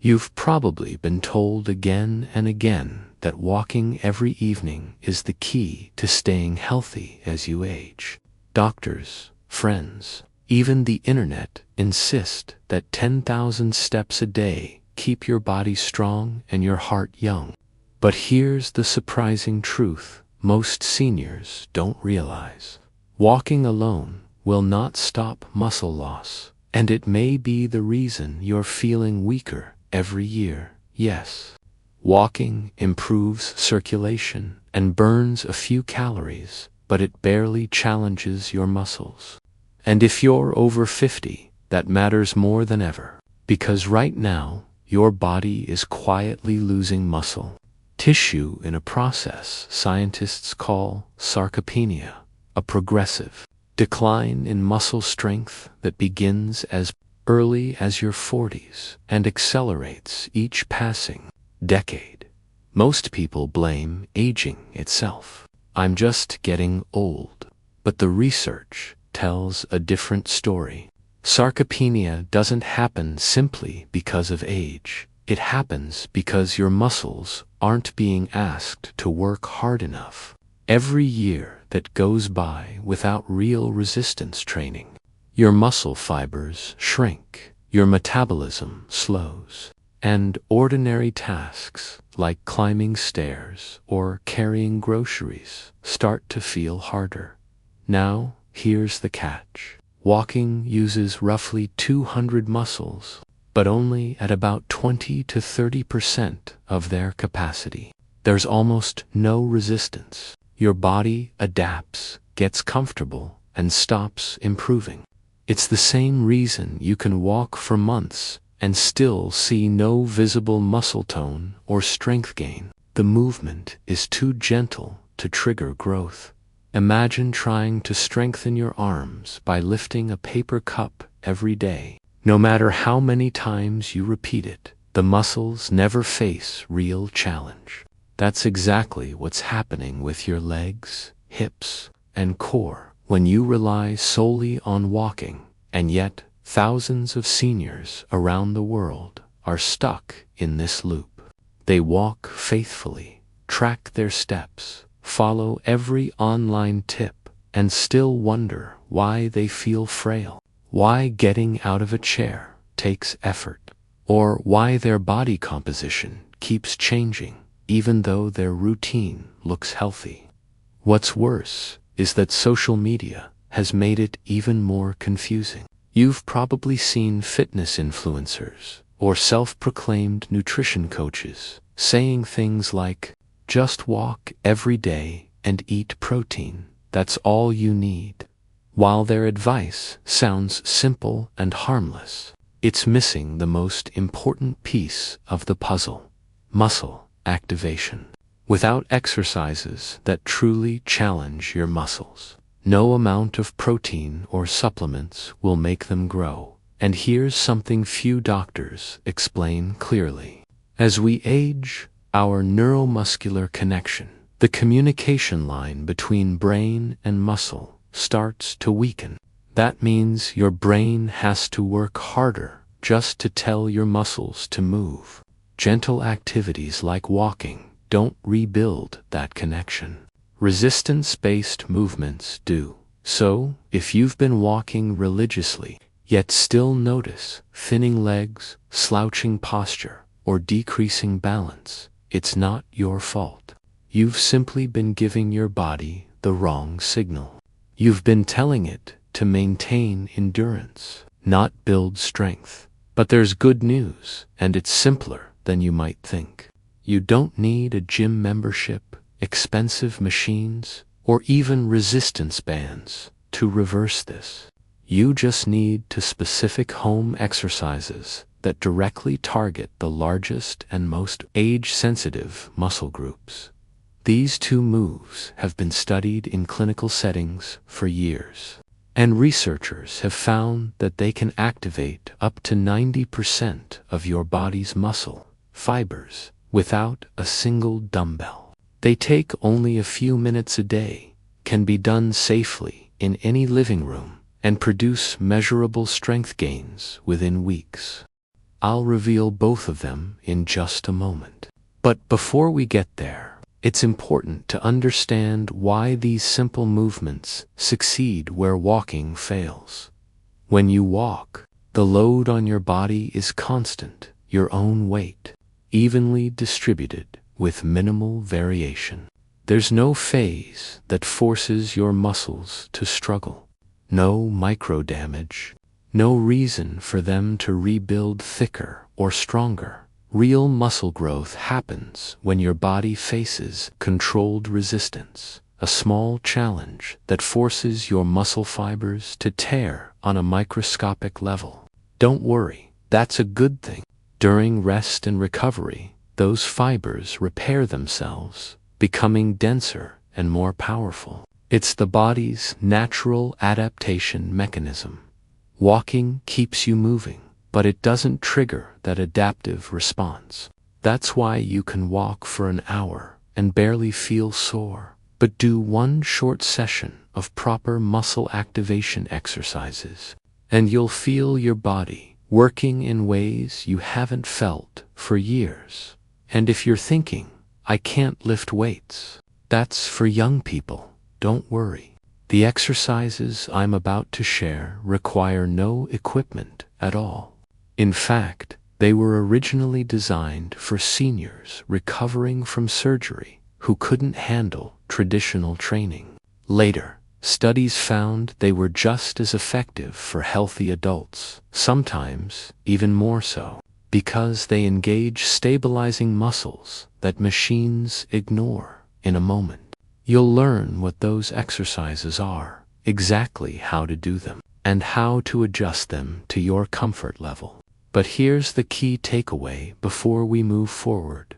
You've probably been told again and again that walking every evening is the key to staying healthy as you age. Doctors, friends, even the internet insist that 10,000 steps a day keep your body strong and your heart young. But here's the surprising truth most seniors don't realize. Walking alone will not stop muscle loss, and it may be the reason you're feeling weaker every year. Yes, walking improves circulation and burns a few calories, but it barely challenges your muscles. And if you're over 50, that matters more than ever, because right now, your body is quietly losing muscle tissue in a process scientists call sarcopenia, a progressive decline in muscle strength that begins as early as your 40s and accelerates each passing decade. Most people blame aging itself. I'm just getting old. But the research tells a different story. Sarcopenia doesn't happen simply because of age. It happens because your muscles aren't being asked to work hard enough. Every year that goes by without real resistance training, your muscle fibers shrink, your metabolism slows, and ordinary tasks like climbing stairs or carrying groceries start to feel harder. Now, here's the catch. Walking uses roughly 200 muscles, but only at about 20 to 30% of their capacity. There's almost no resistance. Your body adapts, gets comfortable, and stops improving. It's the same reason you can walk for months and still see no visible muscle tone or strength gain. The movement is too gentle to trigger growth. Imagine trying to strengthen your arms by lifting a paper cup every day. No matter how many times you repeat it, the muscles never face real challenge. That's exactly what's happening with your legs, hips, and core when you rely solely on walking, and yet thousands of seniors around the world are stuck in this loop. They walk faithfully, track their steps, follow every online tip, and still wonder why they feel frail, why getting out of a chair takes effort, or why their body composition keeps changing even though their routine looks healthy. What's worse is that social media has made it even more confusing. You've probably seen fitness influencers or self-proclaimed nutrition coaches saying things like, "Just walk every day and eat protein. That's all you need." While their advice sounds simple and harmless, it's missing the most important piece of the puzzle: muscle activation. Without exercises that truly challenge your muscles, no amount of protein or supplements will make them grow. And here's something few doctors explain clearly. As we age, our neuromuscular connection, the communication line between brain and muscle, starts to weaken. That means your brain has to work harder just to tell your muscles to move. Gentle activities like walking don't rebuild that connection. Resistance-based movements do. So, if you've been walking religiously, yet still notice thinning legs, slouching posture, or decreasing balance, it's not your fault. You've simply been giving your body the wrong signal. You've been telling it to maintain endurance, not build strength. But there's good news, and it's simpler than you might think. You don't need a gym membership, expensive machines, or even resistance bands to reverse this. You just need specific home exercises that directly target the largest and most age-sensitive muscle groups. These two moves have been studied in clinical settings for years, and researchers have found that they can activate up to 90% of your body's muscle fibers without a single dumbbell. They take only a few minutes a day, can be done safely in any living room, and produce measurable strength gains within weeks. I'll reveal both of them in just a moment. But before we get there, it's important to understand why these simple movements succeed where walking fails. When you walk, the load on your body is constant, your own weight, evenly distributed with minimal variation. There's no phase that forces your muscles to struggle, no micro damage, no reason for them to rebuild thicker or stronger. Real muscle growth happens when your body faces controlled resistance, a small challenge that forces your muscle fibers to tear on a microscopic level. Don't worry, that's a good thing. During rest and recovery, those fibers repair themselves, becoming denser and more powerful. It's the body's natural adaptation mechanism. Walking keeps you moving, but it doesn't trigger that adaptive response. That's why you can walk for an hour and barely feel sore, but do one short session of proper muscle activation exercises, and you'll feel your body working in ways you haven't felt for years. And if you're thinking, I can't lift weights, that's for young people. Don't worry. The exercises I'm about to share require no equipment at all. In fact, they were originally designed for seniors recovering from surgery who couldn't handle traditional training. Later, studies found they were just as effective for healthy adults, sometimes even more so, because they engage stabilizing muscles that machines ignore in a moment. You'll learn what those exercises are, exactly how to do them, and how to adjust them to your comfort level. But here's the key takeaway before we move forward.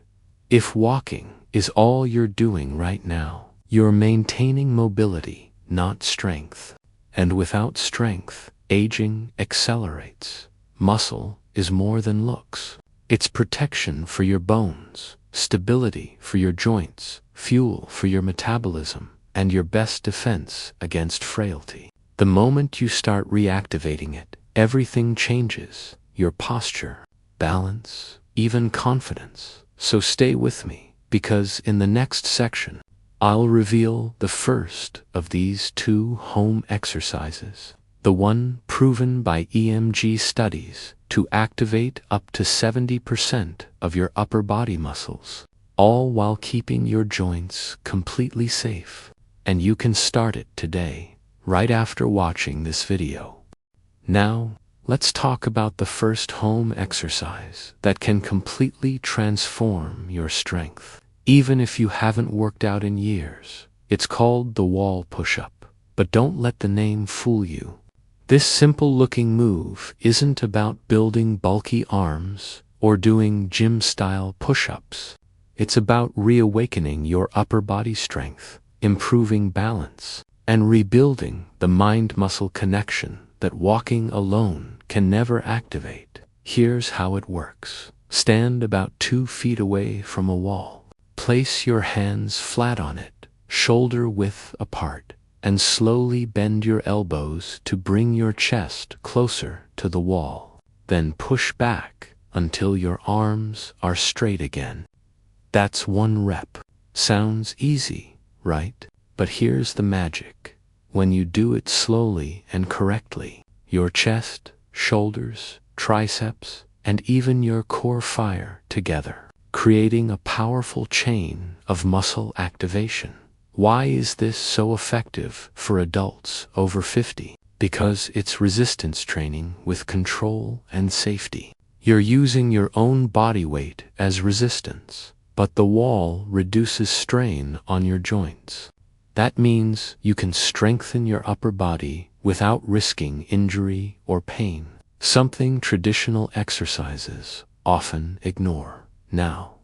If walking is all you're doing right now, you're maintaining mobility, not strength. And without strength, aging accelerates. Muscle is more than looks. It's protection for your bones, stability for your joints, fuel for your metabolism, and your best defense against frailty. The moment you start reactivating it, everything changes. Your posture, balance, even confidence. So stay with me, because in the next section, I'll reveal the first of these 2 home exercises, the one proven by EMG studies to activate up to 70% of your upper body muscles, all while keeping your joints completely safe. And you can start it today, right after watching this video. Now, let's talk about the first home exercise that can completely transform your strength. Even if you haven't worked out in years, it's called the wall push-up. But don't let the name fool you. This simple-looking move isn't about building bulky arms or doing gym-style push-ups. It's about reawakening your upper body strength, improving balance, and rebuilding the mind-muscle connection that walking alone can never activate. Here's how it works. Stand about 2 feet away from a wall. Place your hands flat on it, shoulder width apart, and slowly bend your elbows to bring your chest closer to the wall. Then push back until your arms are straight again. That's 1 rep. Sounds easy, right? But here's the magic. When you do it slowly and correctly, your chest, shoulders, triceps, and even your core fire together, creating a powerful chain of muscle activation. Why is this so effective for adults over 50? Because it's resistance training with control and safety. You're using your own body weight as resistance, but the wall reduces strain on your joints. That means you can strengthen your upper body without risking injury or pain, something traditional exercises often ignore. Now,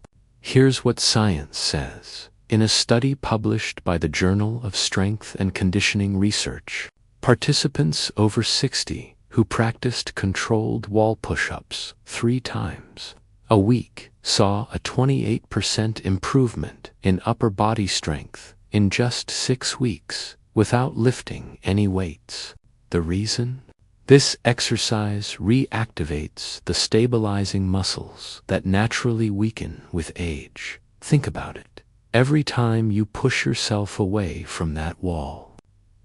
here's what science says. In a study published by the Journal of Strength and Conditioning Research, participants over 60 who practiced controlled wall push-ups 3 times a week saw a 28% improvement in upper body strength in just 6 weeks without lifting any weights. The reason? This exercise reactivates the stabilizing muscles that naturally weaken with age. Think about it. Every time you push yourself away from that wall,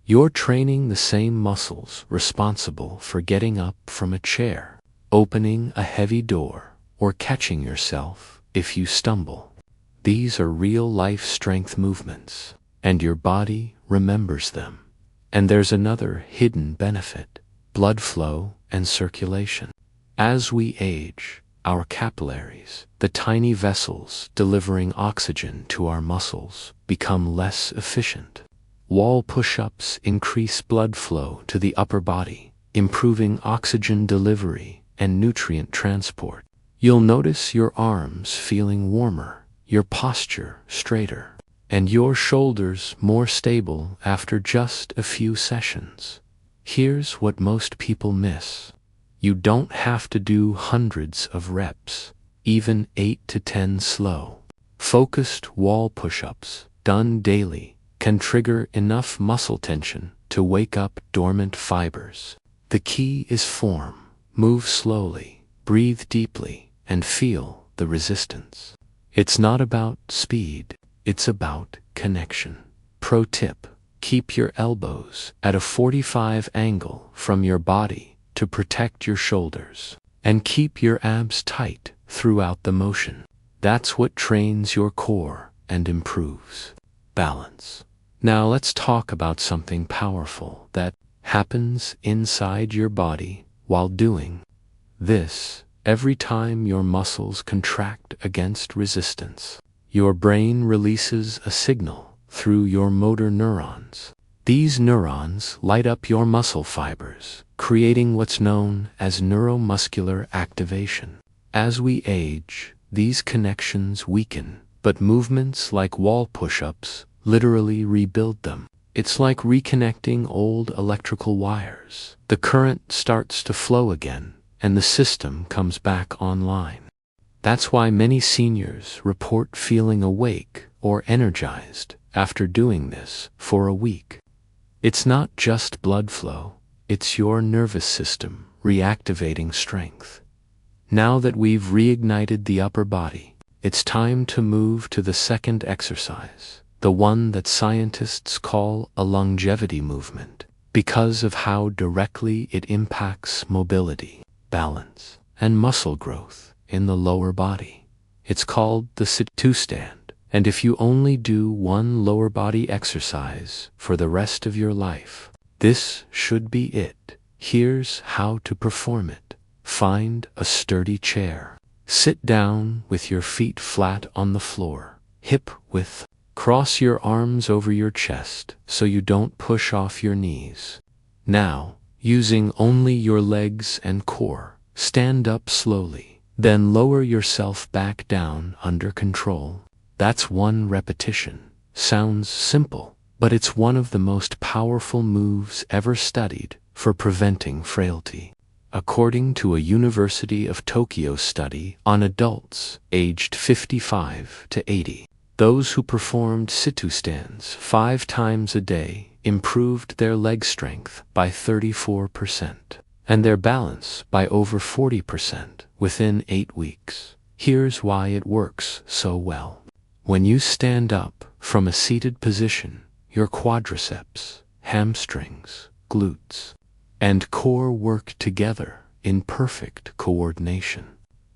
you're training the same muscles responsible for getting up from a chair, opening a heavy door, or catching yourself if you stumble. These are real-life strength movements, and your body remembers them. And there's another hidden benefit: blood flow and circulation. As we age, our capillaries, the tiny vessels delivering oxygen to our muscles, become less efficient. Wall push-ups increase blood flow to the upper body, improving oxygen delivery and nutrient transport. You'll notice your arms feeling warmer, your posture straighter, and your shoulders more stable after just a few sessions. Here's what most people miss. You don't have to do hundreds of reps, even 8 to 10 slow, focused wall push-ups done daily can trigger enough muscle tension to wake up dormant fibers. The key is form. Move slowly, breathe deeply, and feel the resistance. It's not about speed, it's about connection. Pro tip: keep your elbows at a 45 angle from your body to protect your shoulders, and keep your abs tight throughout the motion. That's what trains your core and improves balance. Now let's talk about something powerful that happens inside your body while doing this. Every time your muscles contract against resistance, your brain releases a signal through your motor neurons. These neurons light up your muscle fibers, creating what's known as neuromuscular activation. As we age, these connections weaken, but movements like wall push-ups literally rebuild them. It's like reconnecting old electrical wires. The current starts to flow again, and the system comes back online. That's why many seniors report feeling awake or energized after doing this for a week. It's not just blood flow, it's your nervous system reactivating strength. Now that we've reignited the upper body, it's time to move to the second exercise, the one that scientists call a longevity movement, because of how directly it impacts mobility, balance, and muscle growth in the lower body. It's called the sit-to stand, and if you only do one lower body exercise for the rest of your life, this should be it. Here's how to perform it. Find a sturdy chair. Sit down with your feet flat on the floor, hip width. Cross your arms over your chest so you don't push off your knees. Now, using only your legs and core, stand up slowly, then lower yourself back down under control. That's one repetition. Sounds simple, but it's one of the most powerful moves ever studied for preventing frailty. According to a University of Tokyo study on adults aged 55 to 80, those who performed sit-to stands 5 times a day improved their leg strength by 34% and their balance by over 40% within 8 weeks. Here's why it works so well. When you stand up from a seated position, your quadriceps, hamstrings, glutes, and core work together in perfect coordination.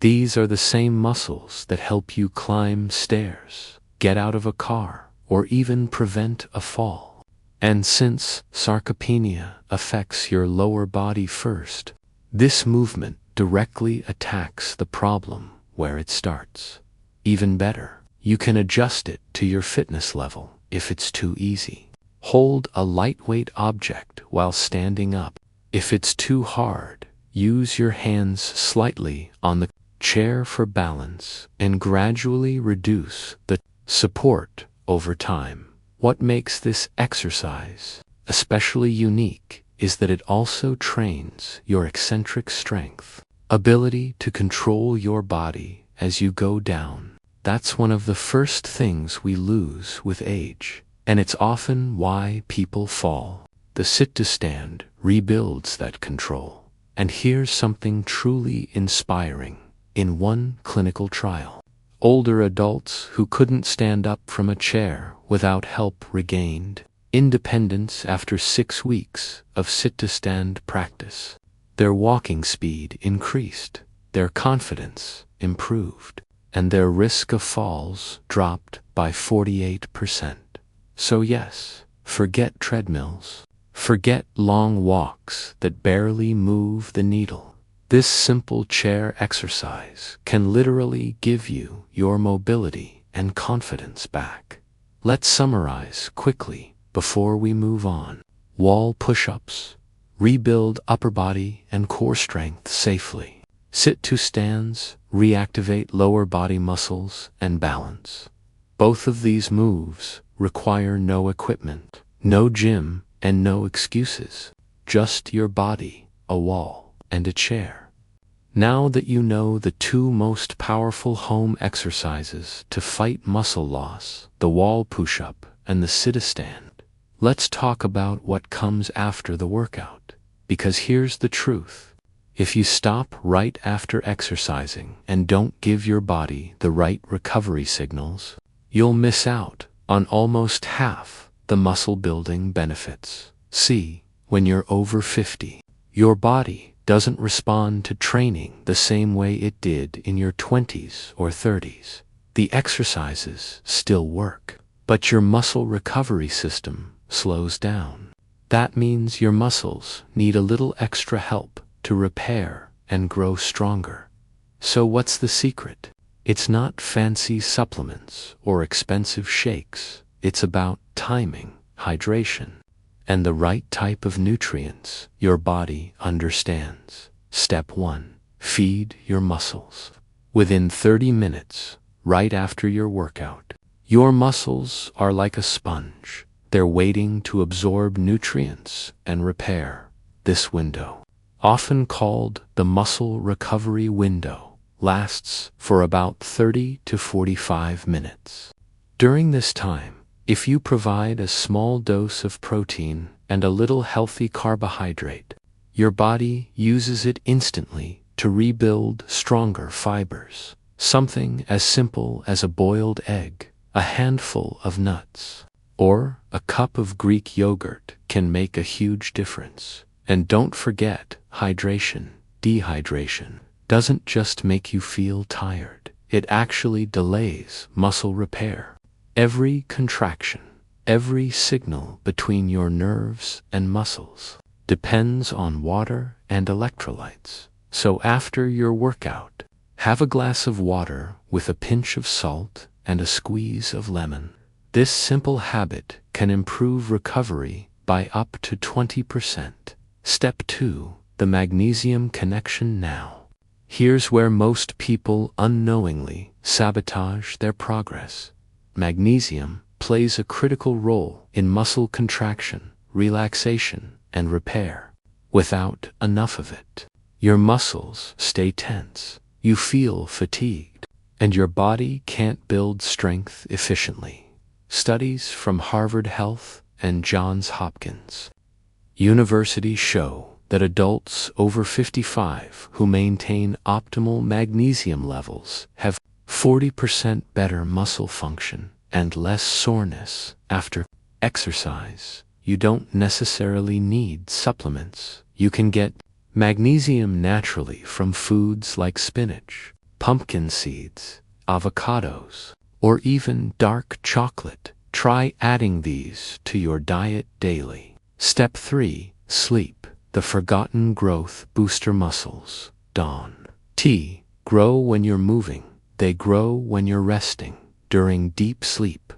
These are the same muscles that help you climb stairs, get out of a car, or even prevent a fall. And since sarcopenia affects your lower body first, this movement directly attacks the problem where it starts. Even better, you can adjust it to your fitness level if it's too easy. Hold a lightweight object while standing up. If it's too hard, use your hands slightly on the chair for balance and gradually reduce the support over time. What makes this exercise especially unique is that it also trains your eccentric strength, ability to control your body as you go down. That's one of the first things we lose with age, and it's often why people fall. The sit-to stand rebuilds that control. And here's something truly inspiring. In one clinical trial, older adults who couldn't stand up from a chair without help regained independence after 6 weeks of sit-to-stand practice. Their walking speed increased, their confidence improved, and their risk of falls dropped by 48%. So yes, forget treadmills. Forget long walks that barely move the needle. This simple chair exercise can literally give you your mobility and confidence back. Let's summarize quickly before we move on. Wall push-ups. Rebuild upper body and core strength safely. Sit-to-stands. Reactivate lower body muscles and balance. Both of these moves require no equipment, no gym, and no excuses. Just your body, a wall, and a chair. Now that you know the 2 most powerful home exercises to fight muscle loss, the wall push-up and the sit-to-stand, let's talk about what comes after the workout. Because here's the truth. If you stop right after exercising and don't give your body the right recovery signals, you'll miss out on almost half the muscle building benefits. See, when you're over 50, your body doesn't respond to training the same way it did in your 20s or 30s. The exercises still work, but your muscle recovery system slows down. That means your muscles need a little extra help to repair and grow stronger. So what's the secret? It's not fancy supplements or expensive shakes. It's about timing, hydration, and the right type of nutrients your body understands. Step 1. Feed your muscles. Within 30 minutes, right after your workout, your muscles are like a sponge. They're waiting to absorb nutrients and repair. This window, often called the muscle recovery window, lasts for about 30 to 45 minutes. During this time, if you provide a small dose of protein and a little healthy carbohydrate, your body uses it instantly to rebuild stronger fibers. Something as simple as a boiled egg, a handful of nuts, or a cup of Greek yogurt can make a huge difference. And don't forget, hydration. Dehydration doesn't just make you feel tired. It actually delays muscle repair. Every contraction, every signal between your nerves and muscles depends on water and electrolytes. So after your workout, have a glass of water with a pinch of salt and a squeeze of lemon. This simple habit can improve recovery by up to 20%. Step 2. The magnesium connection now. Here's where most people unknowingly sabotage their progress. Magnesium plays a critical role in muscle contraction, relaxation, and repair. Without enough of it, your muscles stay tense, you feel fatigued, and your body can't build strength efficiently. Studies from Harvard Health and Johns Hopkins University show that adults over 55 who maintain optimal magnesium levels have 40% better muscle function and less soreness after exercise. You don't necessarily need supplements. You can get magnesium naturally from foods like spinach, pumpkin seeds, avocados, or even dark chocolate. Try adding these to your diet daily. Step 3. Sleep. The forgotten growth booster muscles. Dawn. T. Grow when you're moving. They grow when you're resting. During deep sleep,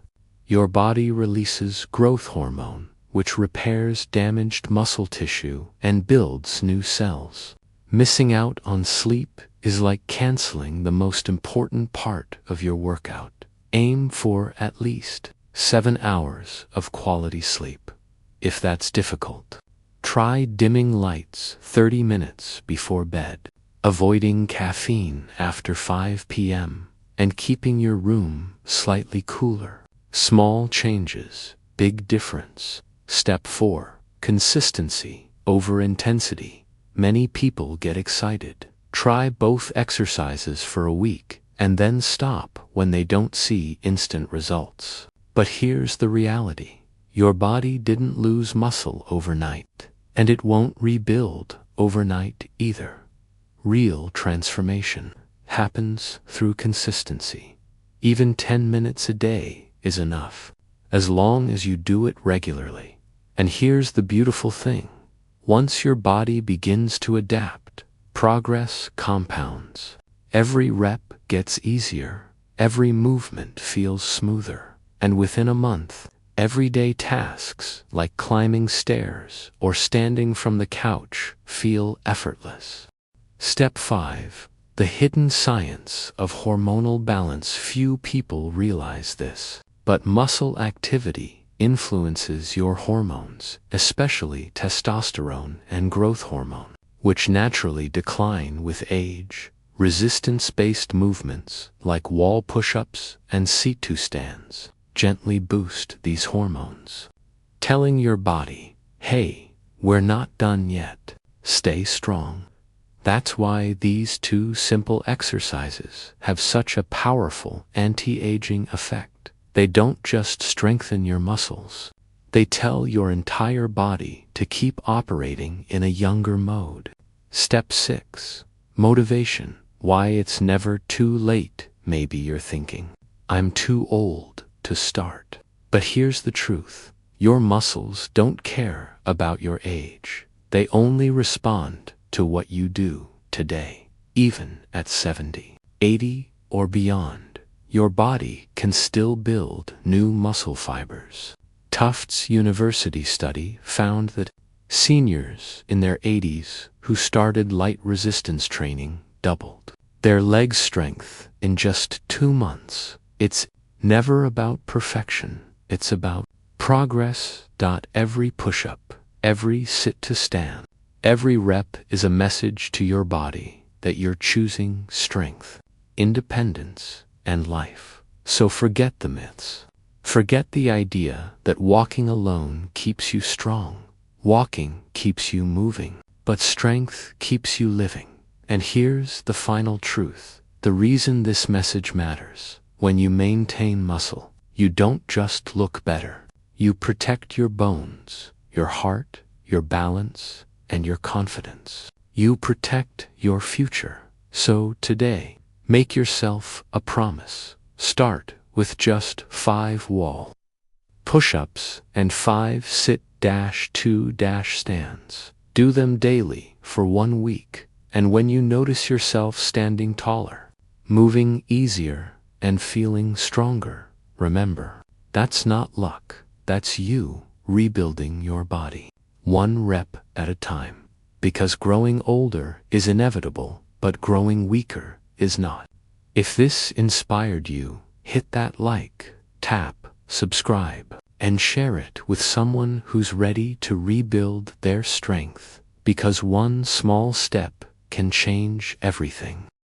your body releases growth hormone, which repairs damaged muscle tissue and builds new cells. Missing out on sleep is like canceling the most important part of your workout. Aim for at least 7 hours of quality sleep. If that's difficult, try dimming lights 30 minutes before bed, avoiding caffeine after 5 p.m., and keeping your room slightly cooler. Small changes, big difference. Step 4. Consistency. over intensity. Many people get excited, try both exercises for a week, and then stop when they don't see instant results. But here's the reality. Your body didn't lose muscle overnight, and it won't rebuild overnight either. Real transformation happens through consistency. Even 10 minutes a day is enough, as long as you do it regularly. And here's the beautiful thing. Once your body begins to adapt, progress compounds. Every rep gets easier, every movement feels smoother, and within a month, everyday tasks like climbing stairs or standing from the couch feel effortless. Step 5. The hidden science of hormonal balance. Few people realize this, but muscle activity influences your hormones, especially testosterone and growth hormone, which naturally decline with age. Resistance-based movements like wall push-ups and sit-to stands gently boost these hormones, telling your body, hey, we're not done yet, stay strong. That's why these 2 simple exercises have such a powerful anti-aging effect. They don't just strengthen your muscles, they tell your entire body to keep operating in a younger mode. Step 6. Motivation. Why it's never too late. Maybe you're thinking, I'm too old to start. But here's the truth. Your muscles don't care about your age. They only respond to what you do today. Even at 70, 80, or beyond, your body can still build new muscle fibers. Tufts University study found that seniors in their 80s who started light resistance training doubled their leg strength in just 2 months. It's never about perfection, it's about progress. Every push-up, every sit-to-stand, every rep is a message to your body that you're choosing strength, independence, and life. So forget the myths. Forget the idea that walking alone keeps you strong. Walking keeps you moving, but strength keeps you living. And here's the final truth. The reason this message matters. When you maintain muscle, you don't just look better. You protect your bones, your heart, your balance, and your confidence. You protect your future. So today, make yourself a promise. Start with just 5 wall push-ups and 5 sit-to stands. Do them daily for 1 week. And when you notice yourself standing taller, moving easier, and feeling stronger, remember, that's not luck. That's you rebuilding your body, 1 rep at a time. Because growing older is inevitable, but growing weaker is not. If this inspired you, hit that like, tap, subscribe, and share it with someone who's ready to rebuild their strength. Because 1 small step can change everything.